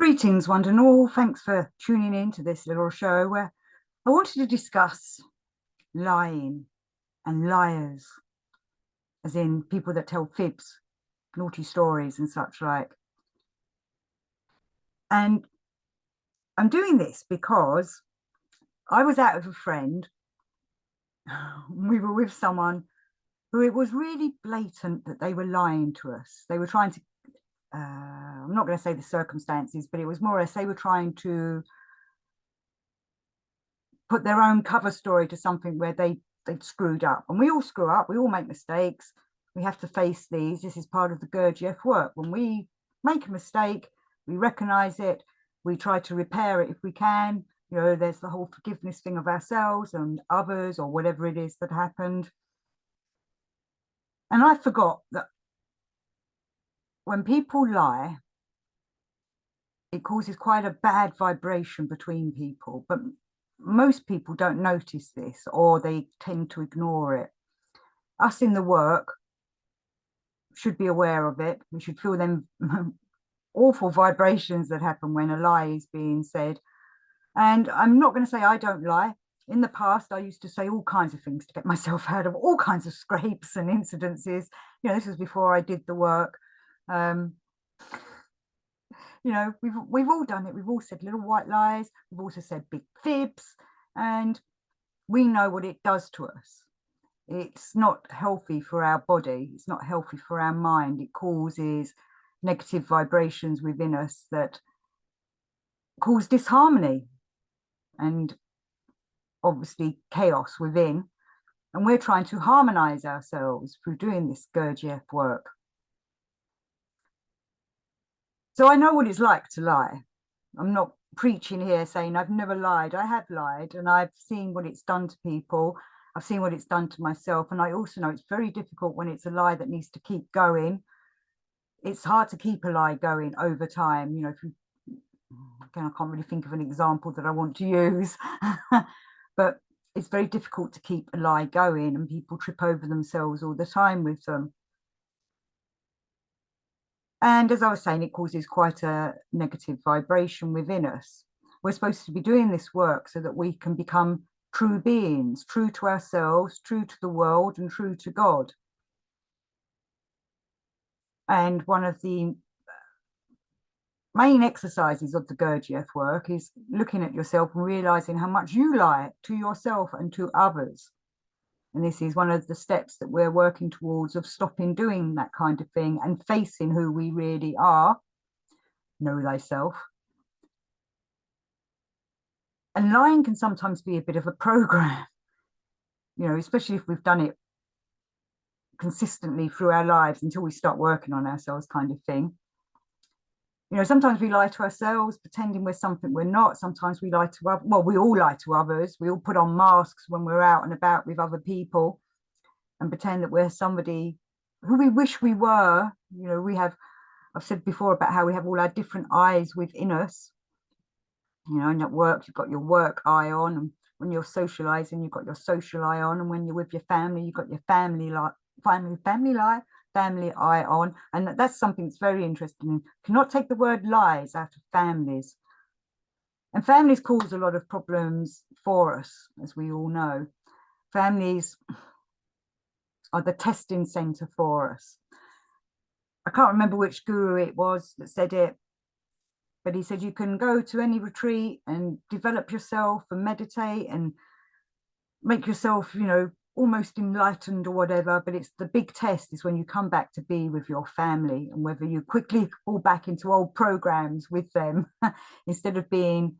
Greetings, one and all. Thanks for tuning in to this little show where I wanted to discuss lying and liars, as in people that tell fibs, naughty stories and such like. And I'm doing this because I was out with a friend. We were with someone who it was really blatant that they were lying to us. They were trying to, I'm not going to say the circumstances, but it was more or less they were trying to put their own cover story to something where they'd screwed up. And we all screw up, we all make mistakes. We have to face these. This is part of the Gurdjieff work. When we make a mistake, we recognize it, we try to repair it if we can. You know, there's the whole forgiveness thing of ourselves and others or whatever it is that happened. And I forgot that when people lie, it causes quite a bad vibration between people, but most people don't notice this, or they tend to ignore it. Us in the work should be aware of it. We should feel them awful vibrations that happen when a lie is being said. And I'm not going to say I don't lie. In the past, I used to say all kinds of things to get myself out of all kinds of scrapes and incidences. You know, this was before I did the work. You know, we've all done it. We've all said little white lies. We've also said big fibs, and we know what it does to us. It's not healthy for our body. It's not healthy for our mind. It causes negative vibrations within us that cause disharmony and obviously chaos within. And we're trying to harmonize ourselves through doing this Gurdjieff work. So I know what it's like to lie. I'm not preaching here saying I've never lied. I have lied, and I've seen what it's done to people. I've seen what it's done to myself. And I also know it's very difficult when it's a lie that needs to keep going. It's hard to keep a lie going over time. You know, if you, again, I can't really think of an example that I want to use, but it's very difficult to keep a lie going, and people trip over themselves all the time with them. And as I was saying, it causes quite a negative vibration within us. We're supposed to be doing this work so that we can become true beings, true to ourselves, true to the world, and true to God. And one of the main exercises of the Gurdjieff work is looking at yourself and realizing how much you lie to yourself and to others. And this is one of the steps that we're working towards, of stopping doing that kind of thing and facing who we really are. Know thyself. And lying can sometimes be a bit of a program, you know, especially if we've done it consistently through our lives until we start working on ourselves, kind of thing. You know, sometimes we lie to ourselves, pretending we're something we're not. Sometimes we lie to others. Well, we all lie to others. We all put on masks when we're out and about with other people and pretend that we're somebody who we wish we were. You know, I've said before about how we have all our different eyes within us. You know, and at work, you've got your work eye on, and when you're socializing, you've got your social eye on, and when you're with your family, you've got your family eye on. And that's something that's very interesting. You cannot take the word lies out of families. And families cause a lot of problems for us, as we all know. Families are the testing center for us. I can't remember which guru it was that said it, but he said you can go to any retreat and develop yourself and meditate and make yourself, you know, almost enlightened or whatever, but it's the big test is when you come back to be with your family, and whether you quickly fall back into old programs with them instead of being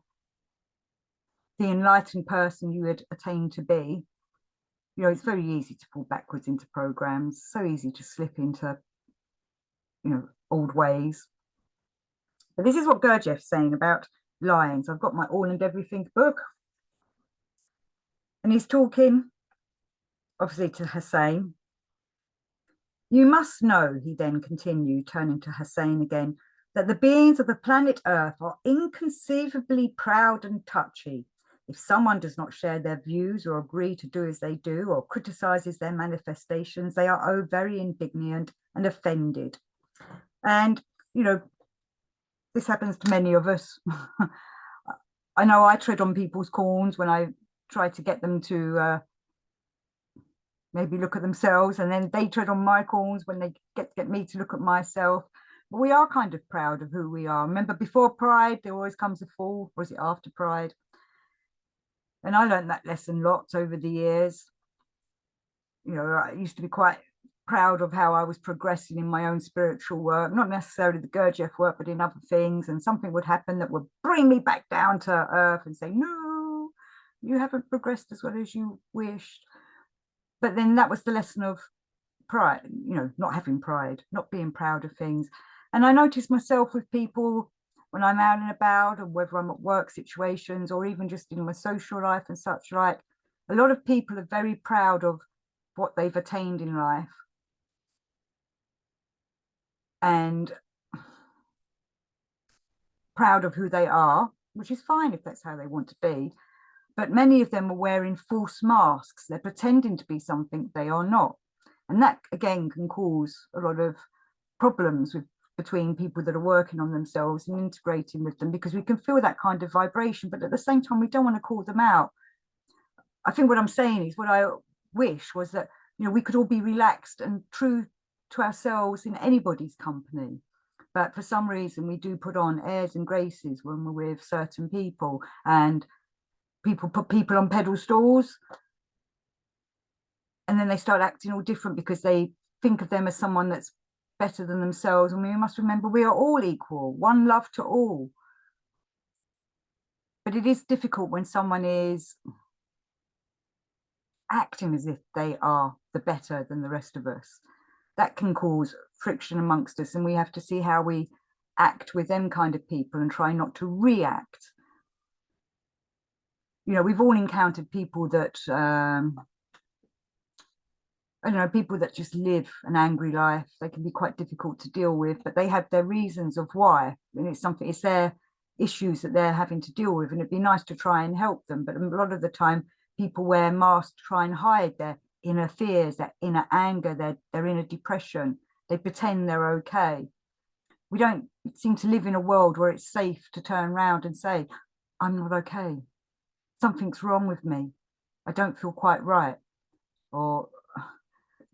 the enlightened person you had attained to be. You know, it's very easy to fall backwards into programs, so easy to slip into, you know, old ways. But this is what Gurdjieff's saying about lying. So I've got my All and Everything book, and he's talking obviously to Hussein. You must know, he then continued, turning to Hussein again, that the beings of the planet Earth are inconceivably proud and touchy. If someone does not share their views or agree to do as they do or criticizes their manifestations, they are very indignant and offended. And, you know, this happens to many of us. I know I tread on people's corns when I try to get them to maybe look at themselves, and then they tread on my corns when they get me to look at myself. But we are kind of proud of who we are. Remember, before pride, there always comes a fall, or is it after pride? And I learned that lesson lots over the years. You know, I used to be quite proud of how I was progressing in my own spiritual work, not necessarily the Gurdjieff work, but in other things. And something would happen that would bring me back down to earth and say, no, you haven't progressed as well as you wished. But then that was the lesson of pride, you know, not having pride, not being proud of things. And I notice myself with people when I'm out and about, and whether I'm at work situations or even just in my social life and such like, a lot of people are very proud of what they've attained in life. And proud of who they are, which is fine if that's how they want to be. But many of them are wearing false masks. They're pretending to be something they are not. And that, again, can cause a lot of problems between people that are working on themselves and integrating with them, because we can feel that kind of vibration, but at the same time, we don't want to call them out. I think what I'm saying is, what I wish was that, you know, we could all be relaxed and true to ourselves in anybody's company. But for some reason, we do put on airs and graces when we're with certain people, and people put people on pedestals, and then they start acting all different because they think of them as someone that's better than themselves. And we must remember, we are all equal, one love to all. But it is difficult when someone is acting as if they are the better than the rest of us. That can cause friction amongst us, and we have to see how we act with them kind of people and try not to react. You know, we've all encountered people that I don't know, people that just live an angry life. They can be quite difficult to deal with, but they have their reasons of why, and it's their issues that they're having to deal with, and it'd be nice to try and help them. But a lot of the time, people wear masks to try and hide their inner fears, their inner anger, their inner depression. They pretend they're okay. We don't seem to live in a world where it's safe to turn around and say, I'm not okay. Something's wrong with me. I don't feel quite right. Or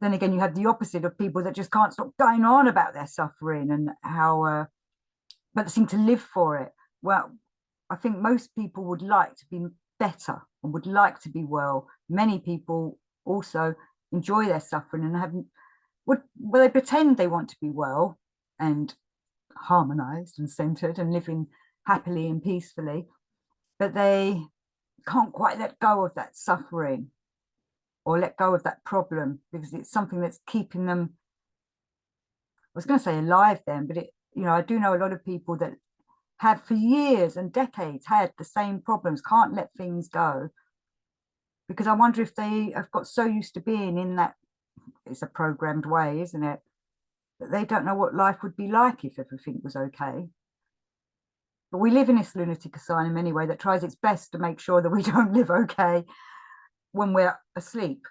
then again, you have the opposite of people that just can't stop going on about their suffering and how, but they seem to live for it. Well, I think most people would like to be better and would like to be well. Many people also enjoy their suffering and they pretend they want to be well and harmonized and centered and living happily and peacefully, but they can't quite let go of that suffering or let go of that problem, because it's something that's keeping them, I was going to say alive then, but I do know a lot of people that have for years and decades had the same problems, can't let things go, because I wonder if they have got so used to being in that, it's a programmed way, isn't it, that they don't know what life would be like if everything was okay. But we live in this lunatic asylum anyway that tries its best to make sure that we don't live okay when we're asleep.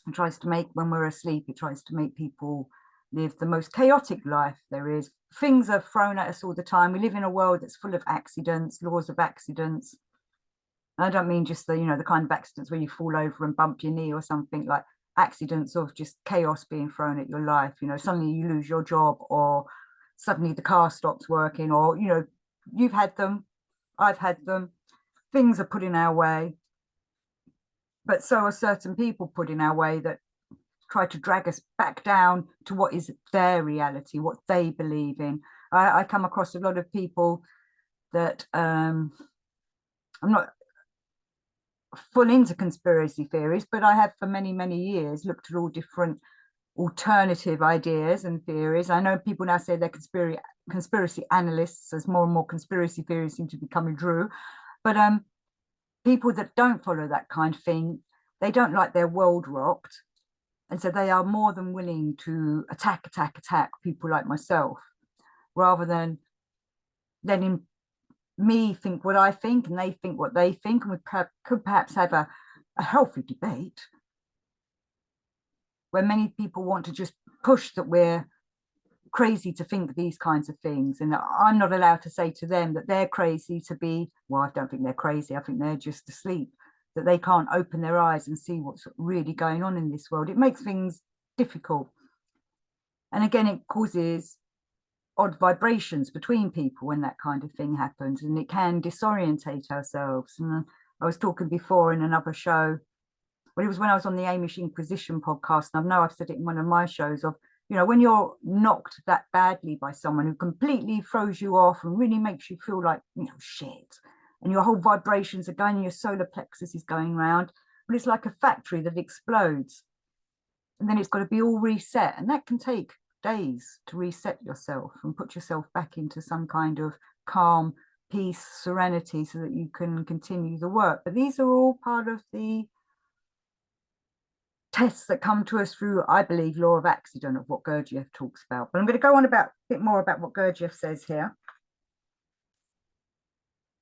It tries to make, when we're asleep, it tries to make people live the most chaotic life there is. Things are thrown at us all the time. We live in a world that's full of accidents, laws of accidents. And I don't mean just the kind of accidents where you fall over and bump your knee or something, like accidents of just chaos being thrown at your life. Suddenly you lose your job, or suddenly the car stops working, or, you've had them, I've had them. Things are put in our way. But so are certain people put in our way that try to drag us back down to what is their reality, what they believe in. I come across a lot of people that I'm not full into conspiracy theories, but I have for many, many years looked at all different alternative ideas and theories. I know people now say they're conspiracy analysts, as more and more conspiracy theories seem to be coming true. But people that don't follow that kind of thing, they don't like their world rocked. And so they are more than willing to attack people like myself, rather than letting me think what I think and they think what they think. And we could perhaps have a healthy debate where many people want to just push that we're crazy to think these kinds of things, and I'm not allowed to say to them that they're crazy to be, well, I don't think they're crazy, I think they're just asleep, that they can't open their eyes and see what's really going on in this world. It makes things difficult. And again, it causes odd vibrations between people when that kind of thing happens, and it can disorientate ourselves. And I was talking before in another show, but it was when I was on the Amish Inquisition podcast, and I know I've said it in one of my shows, of, you know, when you're knocked that badly by someone who completely throws you off and really makes you feel like, you know, shit, and your whole vibrations are going, your solar plexus is going round, but it's like a factory that explodes, and then it's got to be all reset, and that can take days to reset yourself and put yourself back into some kind of calm, peace, serenity, so that you can continue the work. But these are all part of the tests that come to us through, I believe, law of accident, of what Gurdjieff talks about. But I'm going to go on a bit more about what Gurdjieff says here.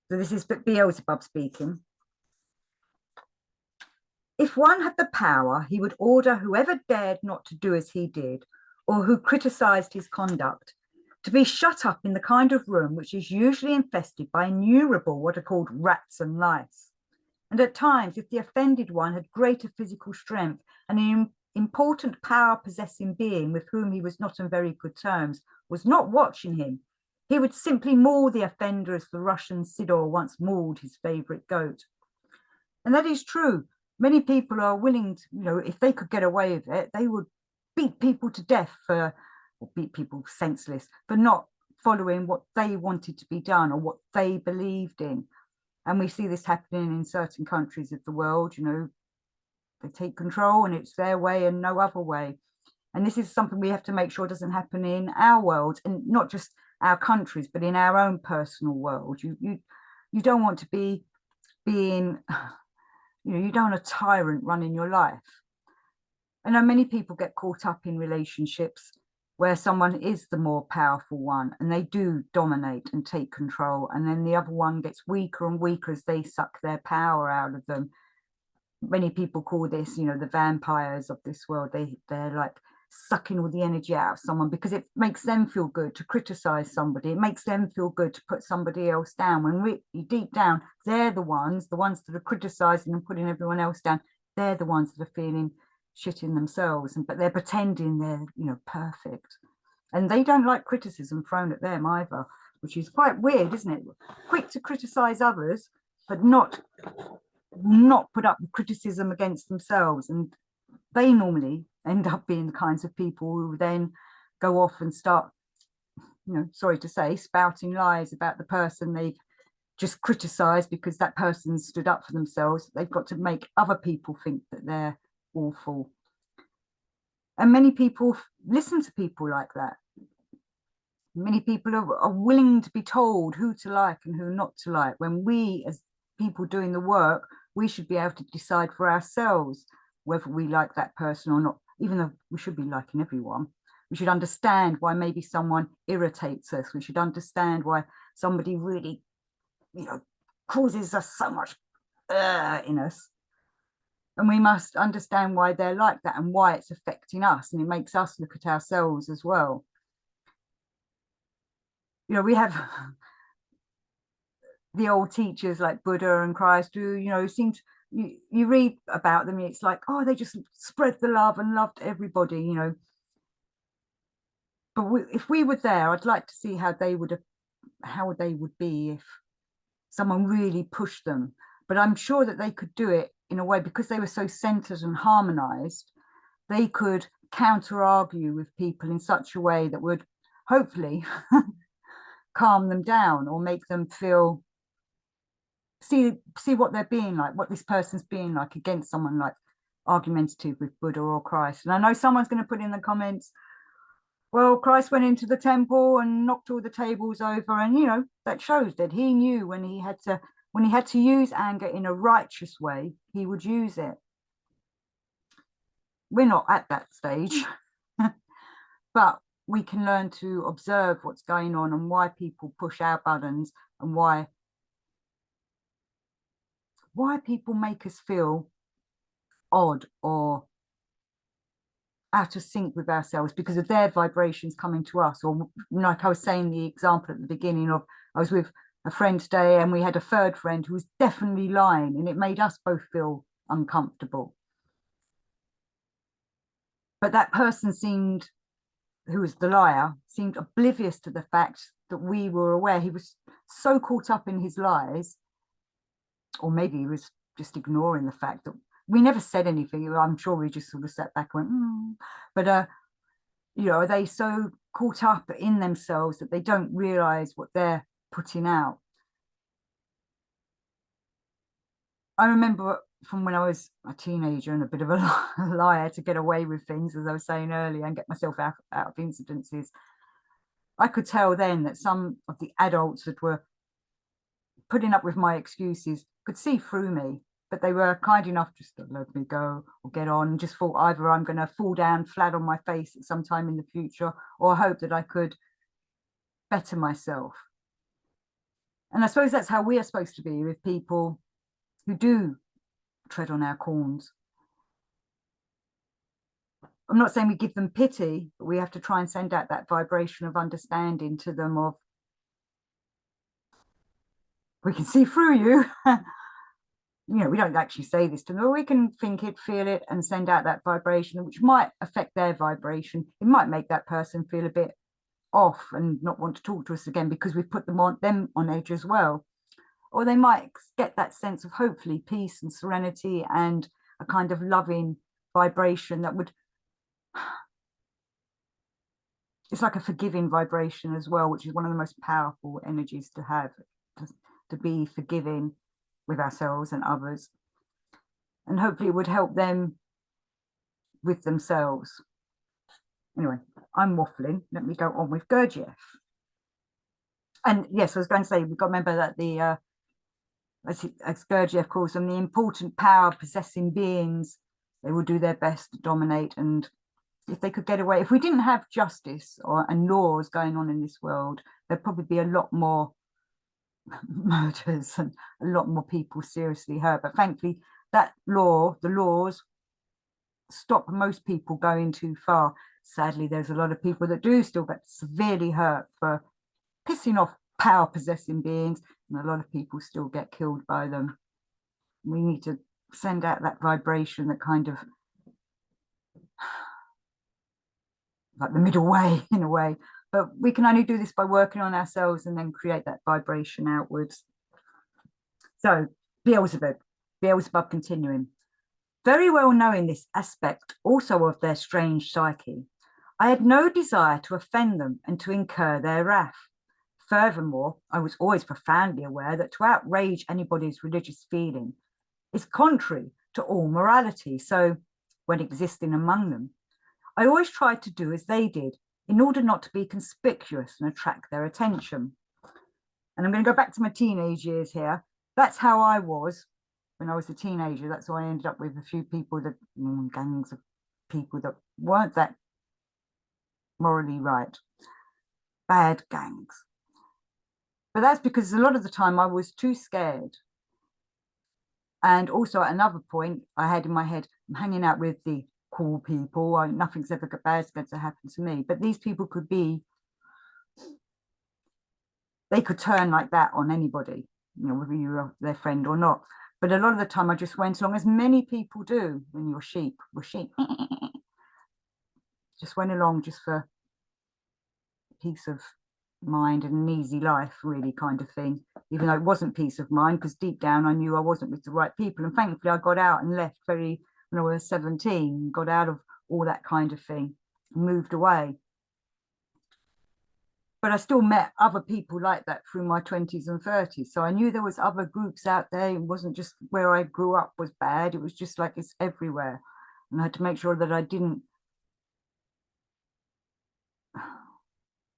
So this is Beelzebub speaking. If one had the power, he would order whoever dared not to do as he did, or who criticized his conduct, to be shut up in the kind of room which is usually infested by innumerable what are called rats and lice. And at times, if the offended one had greater physical strength and an important power-possessing being with whom he was not on very good terms was not watching him, he would simply maul the offender as the Russian Sidor once mauled his favorite goat. And that is true. Many people are willing to, you know, if they could get away with it, they would beat people to death for, or beat people senseless for not following what they wanted to be done or what they believed in. And we see this happening in certain countries of the world. You know, they take control and it's their way and no other way. And this is something we have to make sure doesn't happen in our world, and not just our countries, but in our own personal world. You don't want to be being, you know, you don't want a tyrant running your life. I know many people get caught up in relationships where someone is the more powerful one and they do dominate and take control, and then the other one gets weaker and weaker as they suck their power out of them. Many people call this, you know, the vampires of this world. They're like sucking all the energy out of someone because it makes them feel good to criticize somebody. It makes them feel good to put somebody else down, when deep down they're the ones that are criticizing and putting everyone else down. They're the ones that are feeling shit in themselves, but they're pretending they're, you know, perfect, and they don't like criticism thrown at them either, which is quite weird, isn't it? Quick to criticize others, but not put up with criticism against themselves. And they normally end up being the kinds of people who then go off and start, you know, sorry to say, spouting lies about the person they've just criticized, because that person stood up for themselves. They've got to make other people think that they're awful. And many people listen to people like that. Many people are willing to be told who to like and who not to like, when we, as people doing the work, we should be able to decide for ourselves whether we like that person or not, even though we should be liking everyone. We should understand why maybe someone irritates us. We should understand why somebody really, you know, causes us so much in us. And we must understand why they're like that and why it's affecting us. And it makes us look at ourselves as well. You know, we have the old teachers like Buddha and Christ who, you know, seem to, you read about them, it's like, oh, they just spread the love and loved everybody, you know. But if we were there, I'd like to see how they would be if someone really pushed them. But I'm sure that they could do it in a way, because they were so centered and harmonized, they could counter argue with people in such a way that would hopefully calm them down, or make them feel, see what they're being like, what this person's being like, against someone like argumentative with Buddha or Christ. And I know someone's going to put in the comments, well, Christ went into the temple and knocked all the tables over, and, you know, that shows that he knew when he had to use anger in a righteous way, he would use it. We're not at that stage, but we can learn to observe what's going on and why people push our buttons, and why people make us feel odd or out of sync with ourselves because of their vibrations coming to us. Or like I was saying, the example at the beginning of, I was with a friend today and we had a third friend who was definitely lying, and it made us both feel uncomfortable. But that person seemed, who was the liar, seemed oblivious to the fact that we were aware. He was so caught up in his lies, or maybe he was just ignoring the fact that we never said anything. I'm sure we just sort of sat back and went, But, you know, are they so caught up in themselves that they don't realize what they're putting out? I remember from when I was a teenager and a bit of a liar to get away with things, as I was saying earlier, and get myself out of incidences. I could tell then that some of the adults that were putting up with my excuses could see through me, but they were kind enough just to let me go or get on, and just thought either I'm going to fall down flat on my face at some time in the future, or hope that I could better myself. And I suppose that's how we are supposed to be with people who do tread on our corns. I'm not saying we give them pity, but we have to try and send out that vibration of understanding to them of, we can see through you. You know, we don't actually say this to them, but we can think it, feel it, and send out that vibration, which might affect their vibration. It might make that person feel a bit off and not want to talk to us again because we've put them on edge as well. Or they might get that sense of hopefully peace and serenity and a kind of loving vibration that would, it's like a forgiving vibration as well, which is one of the most powerful energies to have, to be forgiving with ourselves and others. And hopefully it would help them with themselves. Anyway, I'm waffling. Let me go on with Gurdjieff. And yes, I was going to say, we've got to remember that the, as Gurdjieff calls them, the important power possessing beings, they will do their best to dominate. And if they could get away, if we didn't have justice and laws going on in this world, there'd probably be a lot more murders and a lot more people seriously hurt. But thankfully, the laws stop most people going too far. Sadly, there's a lot of people that do still get severely hurt for pissing off power possessing beings, and a lot of people still get killed by them. We need to send out that vibration, that kind of like the middle way in a way. But we can only do this by working on ourselves and then create that vibration outwards. So Beelzebub continuing. Very well knowing this aspect also of their strange psyche, I had no desire to offend them and to incur their wrath. Furthermore, I was always profoundly aware that to outrage anybody's religious feeling is contrary to all morality. So when existing among them, I always tried to do as they did in order not to be conspicuous and attract their attention. And I'm going to go back to my teenage years here. That's how I was when I was a teenager. That's why I ended up with a few people that, gangs of people that weren't that morally right. Bad gangs. But that's because a lot of the time I was too scared. And also at another point I had in my head, I'm hanging out with the cool people. Nothing's ever bad's going to happen to me. But these people could be, they could turn like that on anybody, whether you're their friend or not. But a lot of the time I just went along, as many people do when you're sheep, just went along just for peace of mind and an easy life, really, kind of thing, even though it wasn't peace of mind, because deep down I knew I wasn't with the right people. And thankfully I got out and left when I was 17, got out of all that kind of thing, moved away. But I still met other people like that through my 20s and 30s. So I knew there was other groups out there. It wasn't just where I grew up was bad. It was just like it's everywhere. And I had to make sure that I didn't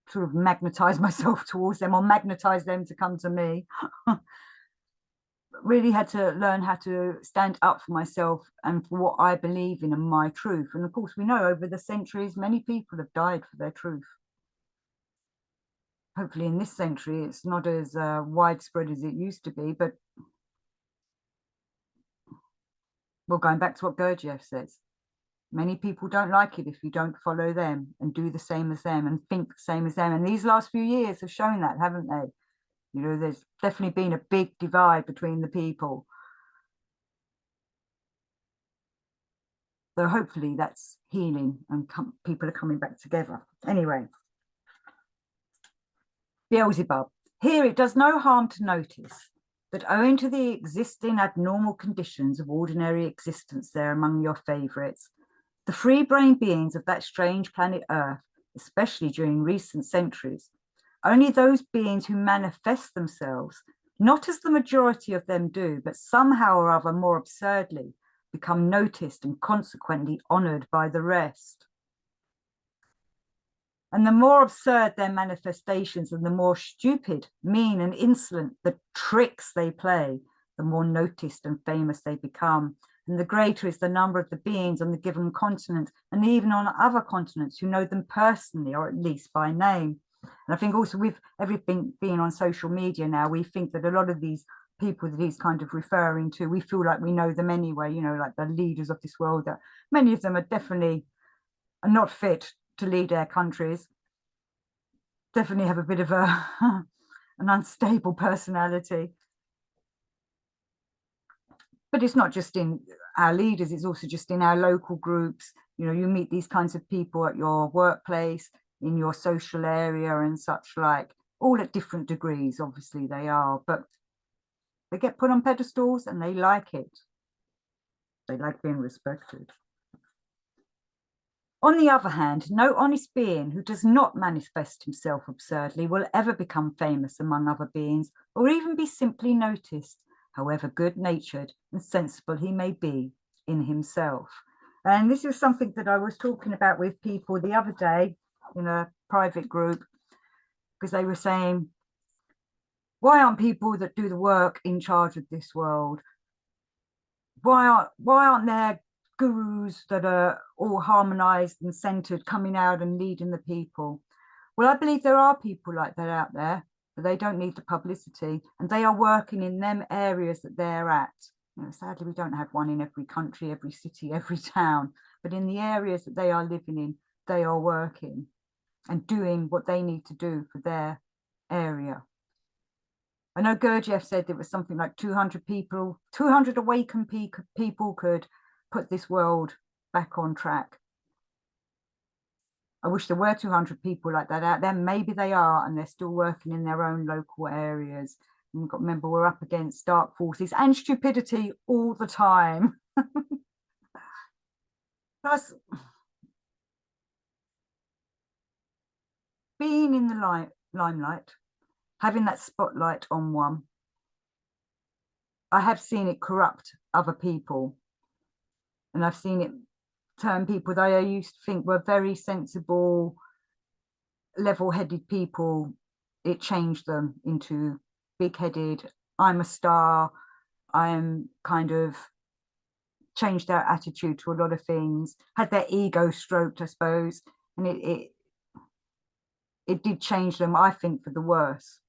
sort of magnetize myself towards them or magnetize them to come to me. Really had to learn how to stand up for myself and for what I believe in and my truth. And of course, we know over the centuries, many people have died for their truth. Hopefully in this century, it's not as widespread as it used to be, but well, going back to what Gurdjieff says, Many people don't like it if you don't follow them and do the same as them and think the same as them. And these last few years have shown that, haven't they? You know, there's definitely been a big divide between the people. So hopefully that's healing and people are coming back together. Anyway, Beelzebub. Here it does no harm to notice that owing to the existing abnormal conditions of ordinary existence there among your favourites, the free-brained beings of that strange planet Earth, especially during recent centuries, only those beings who manifest themselves, not as the majority of them do, but somehow or other more absurdly, become noticed and consequently honoured by the rest. And the more absurd their manifestations and the more stupid, mean and insolent the tricks they play, the more noticed and famous they become. And the greater is the number of the beings on the given continent and even on other continents who know them personally or at least by name. And I think also with everything being on social media now, we think that a lot of these people that he's kind of referring to, we feel like we know them anyway, you know, like the leaders of this world, that many of them are definitely not fit to lead their countries, definitely have a bit of a an unstable personality. But it's not just in our leaders, it's also just in our local groups. You know, you meet these kinds of people at your workplace, in your social area and such like, all at different degrees, obviously they are, but they get put on pedestals and they like it. They like being respected. On the other hand, no honest being who does not manifest himself absurdly will ever become famous among other beings or even be simply noticed, however good-natured and sensible he may be in himself. And this is something that I was talking about with people the other day in a private group, because they were saying, why aren't people that do the work in charge of this world? Why aren't there gurus that are all harmonized and centered coming out and leading the people? Well, I believe there are people like that out there, but they don't need the publicity and they are working in them areas that they're at. You know, sadly, we don't have one in every country, every city, every town, but in the areas that they are living in, they are working and doing what they need to do for their area. I know Gurdjieff said there was something like 200 people, 200 awakened people could put this world back on track. I wish there were 200 people like that out there. Maybe they are, and they're still working in their own local areas. And we've got to remember, we're up against dark forces and stupidity all the time. Plus, being in the limelight, having that spotlight on one, I have seen it corrupt other people. And I've seen it turn people that I used to think were very sensible, level-headed people. It changed them into big-headed, I'm a star, I'm kind of changed their attitude to a lot of things, had their ego stroked, I suppose. And it did change them, I think, for the worse.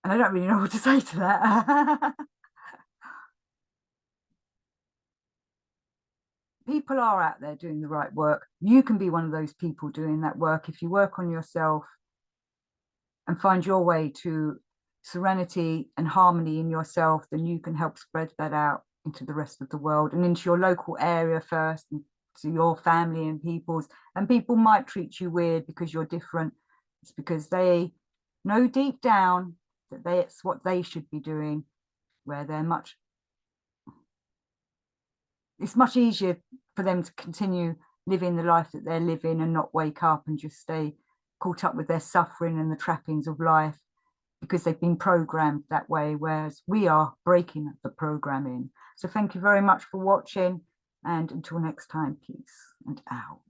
And I don't really know what to say to that. People are out there doing the right work. You can be one of those people doing that work if you work on yourself and find your way to serenity and harmony in yourself. Then you can help spread that out into the rest of the world and into your local area first, and to your family and people's. And people might treat you weird because you're different. It's because they know deep down that it's what they should be doing, where they're it's much easier for them to continue living the life that they're living and not wake up and just stay caught up with their suffering and the trappings of life, because they've been programmed that way, whereas we are breaking the programming. So thank you very much for watching, and until next time, peace and out.